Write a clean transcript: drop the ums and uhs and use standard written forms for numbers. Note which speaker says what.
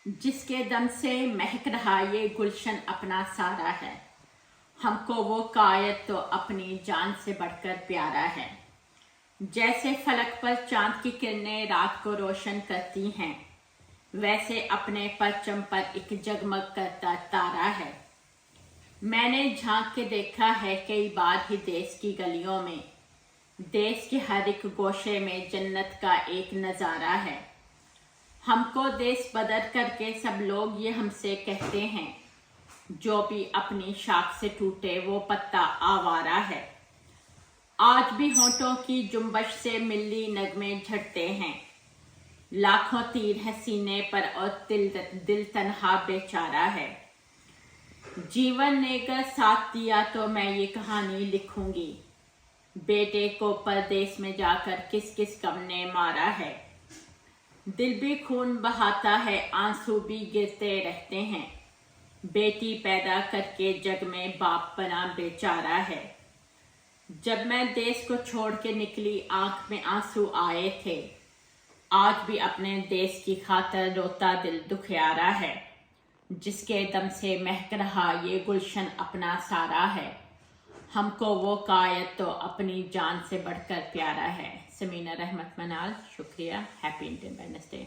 Speaker 1: जिसके दम से महक रहा ये गुलशन अपना सारा है। हमको वो कायद तो अपनी जान से बढ़कर प्यारा है। जैसे फलक पर चांद की किरणें रात को रोशन करती हैं, वैसे अपने परचम पर एक जगमग करता तारा है। मैंने झांक के देखा है कई बार ही देश की गलियों में, देश के हर एक गोशे में जन्नत का एक नज़ारा है। हमको देश बदर करके सब लोग ये हमसे कहते हैं, जो भी अपनी शाख से टूटे वो पत्ता आवारा है। आज भी होंठों की जुम्बश से मिल्ली नगमे झड़ते हैं, लाखों तीर है सीने पर और दिल तन्हा बेचारा है। जीवन ने अगर साथ दिया तो मैं ये कहानी लिखूंगी, बेटे को परदेश में जाकर किस किस गम ने मारा है। दिल भी खून बहाता है, आंसू भी गिरते रहते हैं, बेटी पैदा करके जग में बाप बना बेचारा है। जब मैं देश को छोड़ के निकली आंख में आंसू आए थे, आज भी अपने देश की खातिर रोता दिल दुखियारा है। जिसके दम से महक रहा ये गुलशन अपना सारा है। हमको वो कायद तो अपनी जान से बढ़कर प्यारा है। समीना रहमत मनाल, शुक्रिया। Happy independence day.